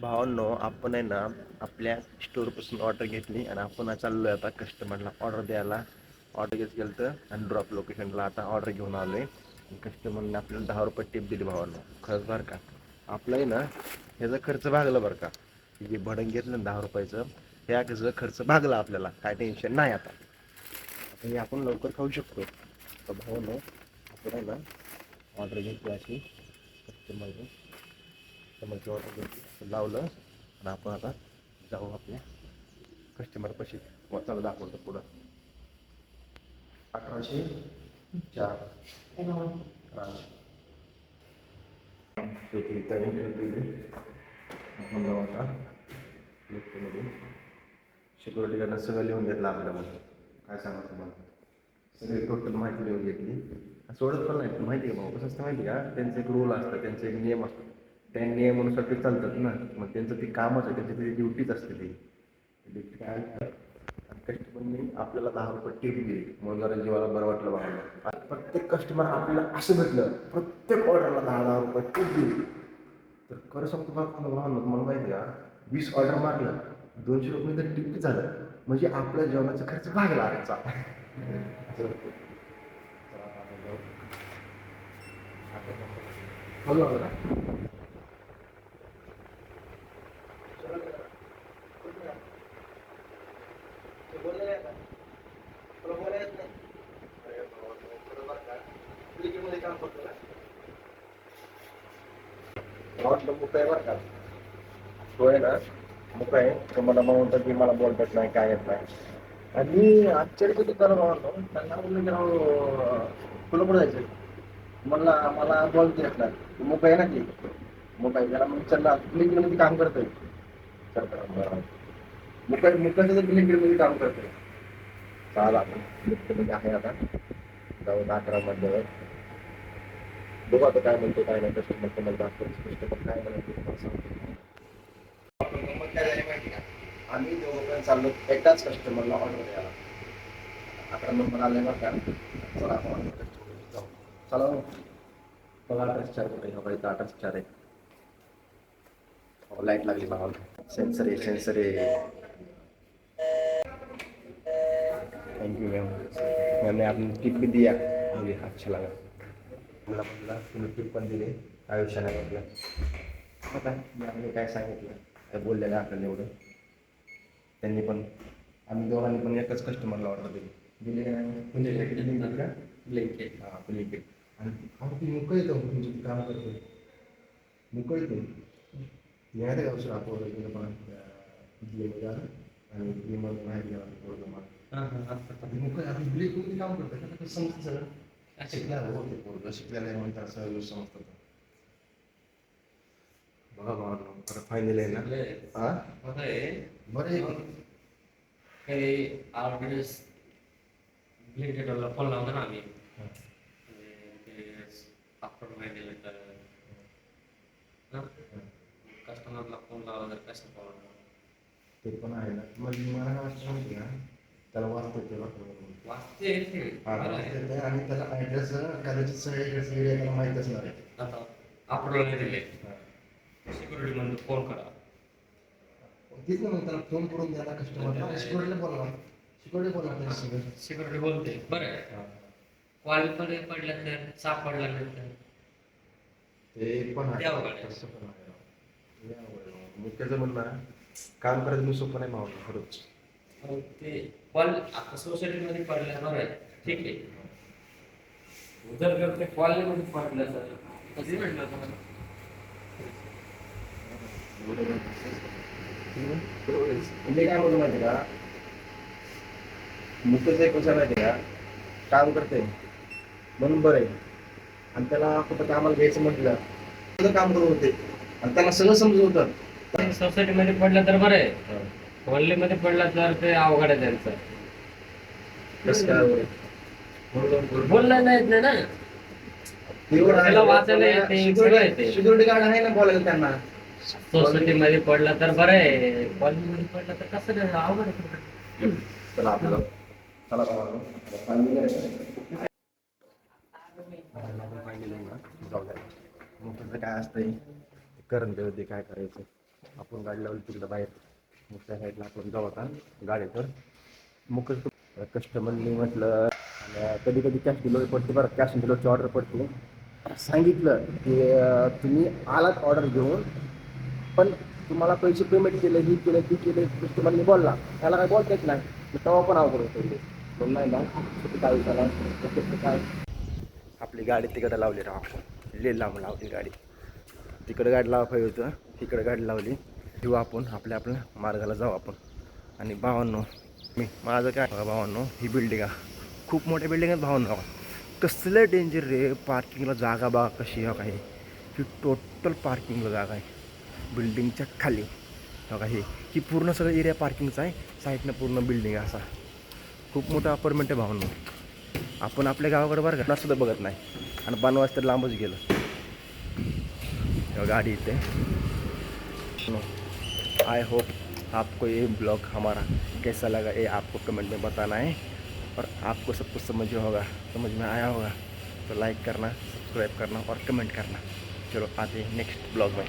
भावांनो, आपण आहे ना आपल्या स्टोअरपासून ऑर्डर घेतली आणि आपण चाललोय आता कस्टमरला ऑर्डर द्यायला. ऑर्डर घेत गेलं तर आणि ड्रॉप लोकेशनला आता ऑर्डर घेऊन आलोय. कस्टमरने आपल्याला 10 रुपये टिप दिली भावांनो. खरंच बरं का, आपलंही ना ह्याचा खर्च भागला बरं का. जे भडंग घेतलं ना 10 रुपयाचं, ह्याचं खर्च भागला आपल्याला. काय टेन्शन नाही आता. आता हे आपण लवकर खाऊ शकतो. तर भावांनो, आपण आहे ना ऑर्डर घेतली अशी कस्टमरने. कस्टमरची ऑर्डर घेतली, लावलं आणि आपण आता जाऊ आपल्या कस्टमरपाशी. चला दाखवतो पुढं. 1804 आपण जाऊ आता लिफ्टमध्ये. सिक्युरिटी गार्डनं सगळं लिहून घेतलं आपल्यामध्ये. काय सांगा तुम्हाला, सगळी टोटल माहिती लिहून घेतली. सोडत पण नाही. माहिती आहे का भाऊ, कसं असतं माहिती आहे का, त्यांचे एक रूल असतात, त्यांचे एक नियम असतात. त्या नियमानुसार ते चालतात ना. मग त्यांचं ते कामच आहे, त्यांची ती ड्युटीच असते ती. काय कस्टमरने आपल्याला 10 रुपये टिप दिली, मग जरा जीवाला बरं वाटलं बघायला. प्रत्येक कस्टमर आपल्याला असं भेटलं, प्रत्येक ऑर्डरला 10-10 रुपये टिप दिली. तर खरं सांगतो बघा तुम्हाला माहिती आहे का, 20 ऑर्डर मारलं 200 रुपये तर टिप झालं. म्हणजे आपल्या जेवणाचा खर्च भागला आजचा. बोला बघा. मुका बरं का, तो आहे ना मुका आहे. तो मला म्हणतात की मला बोलतात नाही, काय येत नाही. आणि आश्चर्य किती करा म्हणतो, त्यांना म्हणलं की राव तुला कुठं जायचं म्हणला, मला बोलते येत नाही. मुका आहे ना ती मुका आहे, त्याला मग चला क्लिनिकमध्ये काम करतोय. मुकाचं तर क्लिनिकमध्ये काम करतोय. चाल आपण लिफ्टमध्ये आहे आता, जाऊ 11 मध्ये. बघू आता काय म्हणतो काय नाही. कस्टमर तुम्हाला दाखवतो, कस्टमर काय म्हणतो. काय झाली माहिती का, आम्ही दोघं चाललो एकाच कस्टमरला ऑर्डर द्यायला. 11 नंबर आले बरं का. चला आपण जाऊ. चला बघा 18-4 कुठे आहे. बघा 18-4 आहे. लाईट लागली बघा. सेन्सर आहे, सेन्सर आहे. Thank you ma'am. मैंने आपने टिप भी दिया, मुझे अच्छा लगा. मला म्हटलं तुम्ही टिप पण दिली, आयुष्याने म्हटलं. मग काय काय सांगितलं, काय बोललेलं आपल्याला एवढं. त्यांनी पण आम्ही दोघांनी पण एकच कस्टमरला ऑर्डर दिली म्हणजे का ब्लँकेट. हां ब्लँकेट. आणि ती मुकं येतं तुमची काम करते मुकं येतो यायला गावचं आपण पण दिले आणि ती मग बाहेर गेला थोडं मला मुकं आपली ब्लँकेटमध्ये काम करतं का, कसं समजतं सगळं. शिकल्याला होते पोरं, शिकल्याला म्हणतात सगळं समजतं. बघा बघा फायनल आहे ना. हां बरं आहे. काही ऑर्डर्स ब्लिंकिटला फोन लावतो ना आम्ही, आपण माहिती तर कस्टमरला फोन लावला तर कसं बोलणार. ते पण आहे ना. मग मला काय वाटतं माहिती का, त्याला वाचते ते वाचते आणि त्याला ॲड्रेस कदाचित सगळे ॲड्रेस एरिया त्याला माहीत असणार आहे. आता आपण दिले सिक्युरिटी मध्ये फोन करा. तेच ना, मग त्याला फोन करून द्यायला कस्टमरला. सिक्युरिटीला बोलवा, सिक्युरिटी बोलवा. सिक्युरिटी बोलते बरं. क्वालिटी पडलं तर सापडला नंतर ते पण आहे. तसं पण आहे. मुख्याचं म्हणणं काम करायचं मी सोपं नाही मावलं खरंच. ते कॉल आता सोसायटीमध्ये पडलं बरं ठीक आहे. जर ते कॉलनीमध्ये पडलं तर कधी भेटलं तुम्हाला. म्हणजे काय म्हणतो माहिती का, मुख्यच एक कसं माहिती का, काम करते म्हणून बरं आहे. आणि त्याला कुठं कामाला घ्यायचं म्हटलं तर काम करून होते आणि त्याला सगळं समजून होतं. सोसायटीमध्ये पडलं तर बरं आहे, कॉलनीमध्ये पडलं तर ते अवघड आहे त्यांचं. कसं काय बोललं नाही ना, त्याला वाचायला येते सगळं येते. सिक्युरिटी गार्ड आहे ना बोलायला त्यांना. सोसायटीमध्ये पडलं तर बरं आहे, कॉलनीमध्ये पडलं तर कसं नाही अवघड आहे. चला आपलं चला जाऊ द्या. मग काय असतंय करण होते काय करायचं. आपण गाडी लावली तिकडं बाहेर, मग त्या साईडला आपण जाऊ आता गाडीवर. मग कस्टमरने म्हटलं कधी कधी कॅश डिलिव्हरी पडते बरं, कॅश ऑन डिलिव्हरीची ऑर्डर पडते. सांगितलं की तुम्ही आलात ऑर्डर घेऊन, पण तुम्हाला पैसे पेमेंट केले, ही केलं ती केले, कस्टमरने बोलला, त्याला काय बोलता येत नाही. तेव्हा पण अवघड होतं बोल नाही ना, काय झाला काय. आपली गाडी तिकडं लावली राव, आपण ले लांब लावली गाडी. तिकडं गाडी लावा पाहिजे होतं, तिकडं गाडी लावली. घेऊ आपण आपल्या मार्गाला जाऊ आपण. आणि भावांनो, माझं काय भावांनो, ही बिल्डिंग खूप मोठ्या बिल्डिंग आहेत भावांनो. कसलं डेंजर रे, पार्किंगला जागा बघा कशी आहे. काही ही टोटल पार्किंगला जागा आहे बिल्डिंगच्या खाली बघा. ही पूर्ण सगळं एरिया पार्किंगचा आहे, साईडनं पूर्ण बिल्डिंग आहे. असा खूप मोठा अपार्टमेंट आहे भावांनो. आपण आपल्या गावाकडे बरं का सुद्धा बघत नाही, आणि बनवास तर लांबच गेलं. गाड़ी इतने। आई होप आपको ये ब्लॉग हमारा कैसा लगा, ये आपको कमेंट में बताना है। और आपको सब कुछ समझ में आया होगा तो लाइक करना, सब्सक्राइब करना और कमेंट करना। चलो आते हैं नेक्स्ट ब्लॉग में।